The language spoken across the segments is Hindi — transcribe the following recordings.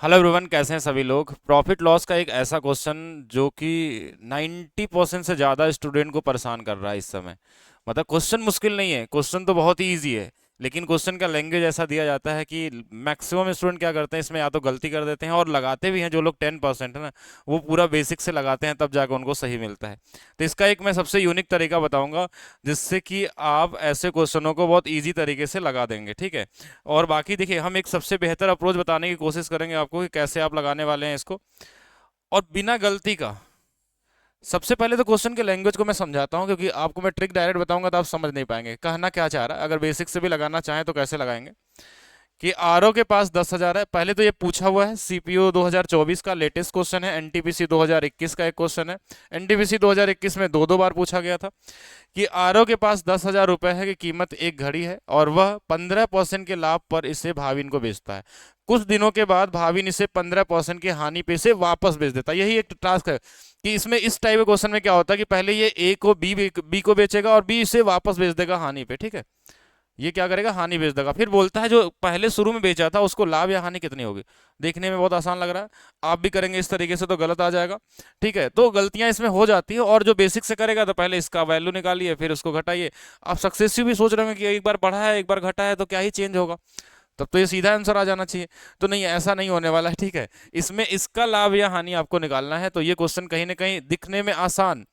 हेलो एवरीवन, कैसे हैं सभी लोग। प्रॉफिट लॉस का एक ऐसा क्वेश्चन जो कि 90% से ज़्यादा स्टूडेंट को परेशान कर रहा है इस समय। मतलब क्वेश्चन मुश्किल नहीं है, क्वेश्चन तो बहुत ही ईजी है, लेकिन क्वेश्चन का लैंग्वेज ऐसा दिया जाता है कि मैक्सिमम स्टूडेंट क्या करते हैं इसमें, या तो गलती कर देते हैं और लगाते भी हैं। जो लोग 10% है ना, वो पूरा बेसिक से लगाते हैं, तब जाकर उनको सही मिलता है। तो इसका एक मैं सबसे यूनिक तरीका बताऊंगा, जिससे कि आप ऐसे क्वेश्चनों को बहुत ईजी तरीके से लगा देंगे, ठीक है। और बाकी देखिए, हम एक सबसे बेहतर अप्रोच बताने की कोशिश करेंगे आपको कि कैसे आप लगाने वाले हैं इसको, और बिना गलती का। सबसे पहले तो क्वेश्चन के लैंग्वेज को मैं समझाता हूँ, क्योंकि आपको मैं ट्रिक डायरेक्ट बताऊंगा तो आप समझ नहीं पाएंगे कहना क्या चाह रहा है। अगर बेसिक से भी लगाना चाहें तो कैसे लगाएंगे कि आरओ के पास 10,000 है। पहले तो ये पूछा हुआ है, सीपीयू 2024 का लेटेस्ट क्वेश्चन है, एनटीपीसी 2021 का एक क्वेश्चन है। एनटीपीसी 2021 में दो दो बार पूछा गया था कि आरओ के पास 10,000 रुपए है की कीमत एक घड़ी है, और वह 15% के लाभ पर इसे भाविन को बेचता है। कुछ दिनों के बाद भाविन इसे 15% की हानि पे से वापस बेच देता है। यही एक टास्क है कि इसमें इस टाइप के क्वेश्चन में क्या होता है कि पहले ये ए को बी को बेचेगा और बी इसे वापस बेच देगा हानि पे, ठीक है। ये क्या करेगा, हानि बेच देगा। फिर बोलता है जो पहले शुरू में बेचा था उसको लाभ या हानि कितनी होगी। देखने में बहुत आसान लग रहा है, आप भी करेंगे इस तरीके से तो गलत आ जाएगा, ठीक है। तो गलतियां इसमें हो जाती है, और जो बेसिक से करेगा तो पहले इसका वैल्यू निकालिए फिर उसको घटाइए। आप सक्सेसिव भी सोच रहे होंगे कि एक बार बढ़ा है एक बार घटा है तो क्या ही चेंज होगा, तब तो ये सीधा आंसर आ जाना चाहिए। तो नहीं, ऐसा नहीं होने वाला है, ठीक है। इसमें इसका लाभ या हानि आपको निकालना है। तो ये क्वेश्चन कहीं ना कहीं दिखने में आसान,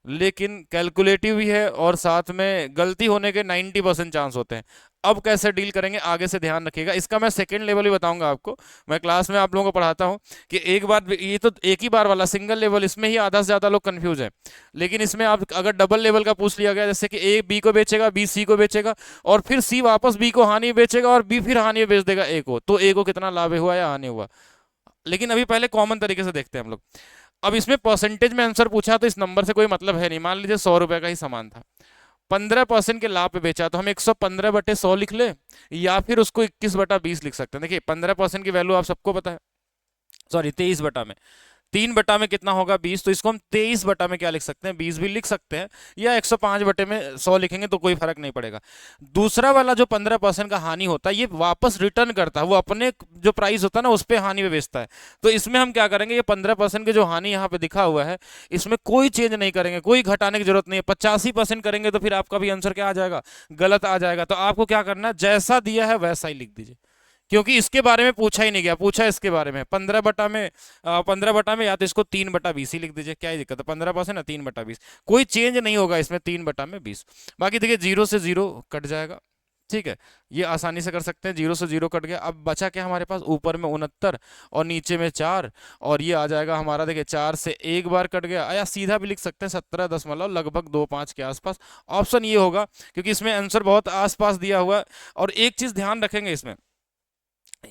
लेकिन कैलकुलेटिव भी है, और साथ में गलती होने के 90% चांस होते हैं। अब कैसे डील करेंगे आगे से ध्यान रखिएगा, इसका मैं सेकंड लेवल भी बताऊंगा आपको। मैं क्लास में आप लोगों को पढ़ाता हूँ कि एक बार, ये तो एक ही बार वाला सिंगल लेवल, इसमें ही आधा से ज्यादा लोग कंफ्यूज हैं। लेकिन इसमें आप अगर डबल लेवल का पूछ लिया गया, जैसे कि ए बी को बेचेगा, बी सी को बेचेगा, और फिर सी वापस बी को हानि बेचेगा, और बी फिर हानि बेच देगा ए को, तो ए को कितना लाभ हुआ या हानि हुआ। लेकिन अभी पहले कॉमन तरीके से देखते हैं हम लोग। अब इसमें परसेंटेज में आंसर पूछा तो इस नंबर से कोई मतलब है नहीं। मान लीजिए 100 रुपए का ही सामान था, 15% के लाभ पे बेचा, तो हम 115/100 लिख ले, या फिर उसको 21/20 लिख सकते हैं। देखिए 15% की वैल्यू आप सबको पता है, सॉरी 23 बटा में, 3 बटा में कितना होगा 20, तो इसको हम 23 बटा में क्या लिख सकते हैं, 20 भी लिख सकते हैं, या 105/100 लिखेंगे तो कोई फर्क नहीं पड़ेगा। दूसरा वाला जो 15% का हानि होता है, ये वापस रिटर्न करता है, वो अपने जो प्राइस होता है ना उस पर हानि पे बेचता है। तो इसमें हम क्या करेंगे, ये 15% के जो हानि यहाँ पे दिखा हुआ है, इसमें कोई चेंज नहीं करेंगे, कोई घटाने की जरूरत नहीं है। 85% करेंगे तो फिर आपका भी आंसर क्या आ जाएगा, गलत आ जाएगा। तो आपको क्या करना है, जैसा दिया है वैसा ही लिख दीजिए, क्योंकि इसके बारे में पूछा ही नहीं गया। पूछा इसके बारे में 15 बटा में, 15 बटा में, या तो इसको 3/20 ही लिख दीजिए, क्या ही दिक्कत है, 15% ना 3/20, कोई चेंज नहीं होगा इसमें, 3/20। बाकी देखिए जीरो से जीरो कट जाएगा, ठीक है। ये आसानी से कर सकते हैं, जीरो से जीरो कट गया। अब बचा क्या हमारे पास, ऊपर में 69 और नीचे में 4, और ये आ जाएगा हमारा, देखिए 4 से एक बार कट गया, या सीधा भी लिख सकते हैं 17.25 के आसपास। ऑप्शन ये होगा, क्योंकि इसमें आंसर बहुत आसपास दिया हुआ है। और एक चीज ध्यान रखेंगे इसमें,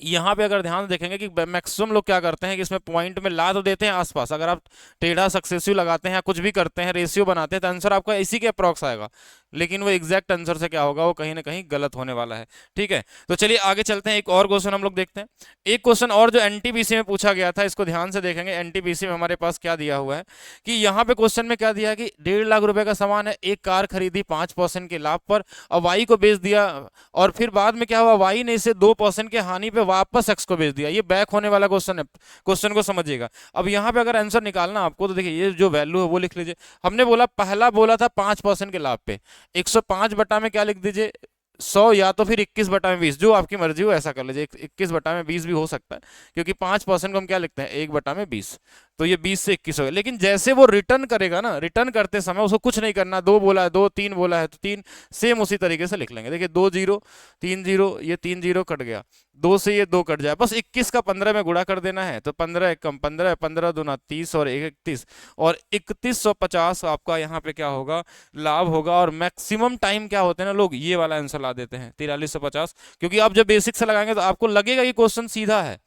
यहाँ पे अगर ध्यान देखेंगे कि मैक्सिमम लोग क्या करते हैं कि इसमें पॉइंट में ला तो देते हैं आसपास। अगर आप टेढ़ा सक्सेसिव लगाते हैं या कुछ भी करते हैं, रेशियो बनाते हैं, तो आंसर आपका इसी के अप्रॉक्स आएगा, लेकिन वो एग्जैक्ट आंसर से क्या होगा, वो कहीं ना कहीं गलत होने वाला है, ठीक है। तो चलिए आगे चलते हैं, एक और क्वेश्चन हम लोग देखते हैं। एक क्वेश्चन और जो एनटीपीसी में पूछा गया था, इसको ध्यान से देखेंगे। एनटीपीसी में हमारे पास क्या दिया हुआ है कि यहाँ पे क्वेश्चन में क्या दिया है कि 1.5 लाख रुपए का सामान है, एक कार खरीदी 5% के लाभ पर और वाई को बेच दिया, और फिर बाद में क्या हुआ, वाई ने इसे 2% के हानि पे वापस एक्स को बेच दिया। ये बैक होने वाला क्वेश्चन है, क्वेश्चन को समझिएगा। अब यहाँ पे अगर आंसर निकालना आपको, तो देखिए ये जो वैल्यू है वो लिख लीजिए। हमने बोला, पहला बोला था 5% के लाभ पे, 105 बटा में क्या लिख दीजिए, 100, या तो फिर 21/20, जो आपकी मर्जी हो ऐसा कर लीजिए। 21/20 भी हो सकता है, क्योंकि 5% को हम क्या लिखते हैं, 1/20, तो ये 20 से 21 हो गया। लेकिन जैसे वो रिटर्न करेगा ना, रिटर्न करते समय उसको कुछ नहीं करना, 2 बोला है 2, 3 बोला है तो 3, सेम उसी तरीके से लिख लेंगे। देखिए 2 जीरो, 3 जीरो, ये 3 जीरो कट गया, 2 से ये 2 कट जाए, बस 21 का 15 में गुणा कर देना है, तो 15 कम 15, 15 दूना 30 और 31, और 3150 आपका यहाँ पे क्या होगा, लाभ होगा। और मैक्सिमम टाइम क्या होते हैं ना, लोग ये वाला आंसर ला देते हैं 4350, क्योंकि आप जब बेसिक से लगाएंगे तो आपको लगेगा ये क्वेश्चन सीधा है,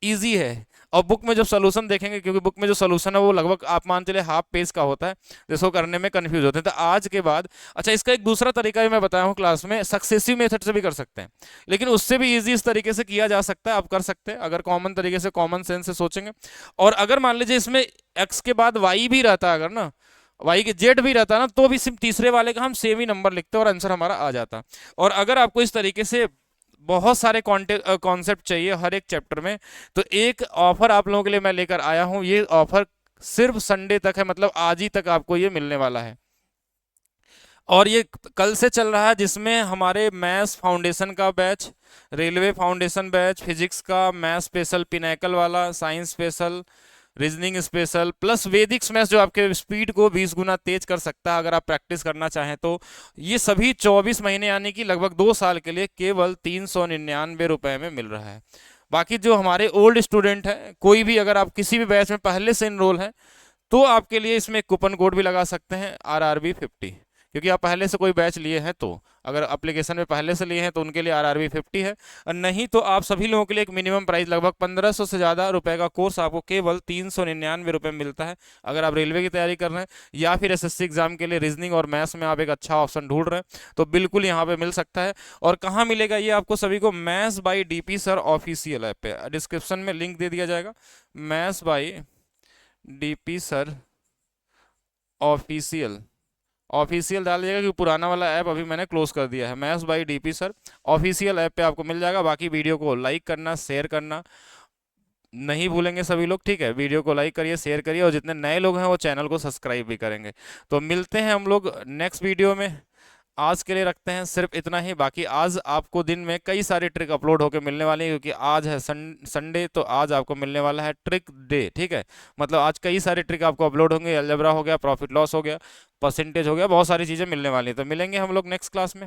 इजी है। और बुक में जब सोल्यूशन देखेंगे, क्योंकि बुक में जो सोल्यूशन है वो लगभग आप मान चले हाफ पेज का होता है, जिसको करने में कंफ्यूज होते हैं। तो आज के बाद, अच्छा इसका एक दूसरा तरीका भी मैं बताया हूँ क्लास में, सक्सेसिव मेथड से भी कर सकते हैं, लेकिन उससे भी इजी इस तरीके से किया जा सकता है, आप कर सकते हैं अगर कॉमन तरीके से, कॉमन सेंस से सोचेंगे। और अगर मान लीजिए इसमें एक्स के बाद वाई भी रहता है, अगर ना वाई के जेड भी रहता है ना, तो भी सिर्फ तीसरे वाले का हम सेम ही नंबर लिखते हैं और आंसर हमारा आ जाता। और अगर आपको इस तरीके से बहुत सारे कॉन्सेप्ट चाहिए हर एक चैप्टर में। तो एक ऑफर आप लोगों के लिए मैं लेकर आया हूँ, ये ऑफर सिर्फ संडे तक है, मतलब आज ही तक आपको ये मिलने वाला है। और ये कल से चल रहा है, जिसमें हमारे मैथ्स फाउंडेशन का batch, railway foundation batch, physics का, मैथ्स स्पेशल पिनैकल वाला, science special, reasoning special, plus वैदिक मैथ्स जो आपके स्पीड को 20 गुना तेज कर सकता है अगर आप प्रैक्टिस करना चाहें तो। ये सभी 24 महीने यानी कि लगभग 2 साल के लिए केवल 399 रुपए में मिल रहा है। बाकी जो हमारे ओल्ड स्टूडेंट हैं, कोई भी अगर आप किसी भी बैच में पहले से इनरोल हैं तो आपके लिए इसमें कूपन कोड भी लगा सकते हैं RRB50, क्योंकि आप पहले से कोई बैच लिए हैं तो। अगर एप्लीकेशन में पहले से लिए हैं तो उनके लिए RRB50 है, और नहीं तो आप सभी लोगों के लिए एक मिनिमम प्राइस लगभग 1500 से ज़्यादा रुपए का कोर्स आपको केवल 399 रुपये में मिलता है। अगर आप रेलवे की तैयारी कर रहे हैं या फिर SSC एग्जाम के लिए रीजनिंग और मैथ्स में आप एक अच्छा ऑप्शन ढूंढ रहे हैं तो बिल्कुल यहाँ पे मिल सकता है। और कहाँ मिलेगा ये आपको सभी को? Maths by DP sir official app पे, डिस्क्रिप्शन में लिंक दे दिया जाएगा। Maths by DP sir official, official डाल दिएगा क्योंकि पुराना वाला ऐप अभी मैंने क्लोज कर दिया है। Maths by DP sir official app पे आपको मिल जाएगा। बाकी वीडियो को लाइक करना, शेयर करना नहीं भूलेंगे सभी लोग, ठीक है? वीडियो को लाइक करिए, शेयर करिए, और जितने नए लोग हैं वो चैनल को सब्सक्राइब भी करेंगे। तो मिलते हैं हम लोग नेक्स्ट वीडियो में। आज के लिए रखते हैं सिर्फ इतना ही। बाकी आज आपको दिन में कई सारे ट्रिक अपलोड होकर मिलने वाले हैं, क्योंकि आज है संडे, तो आज आपको मिलने वाला है ट्रिक डे, ठीक है? मतलब आज कई सारे ट्रिक आपको अपलोड होंगे, अलजेब्रा हो गया, प्रॉफिट लॉस हो गया, परसेंटेज हो गया, बहुत सारी चीज़ें मिलने वाली हैं। तो मिलेंगे हम लोग नेक्स्ट क्लास में।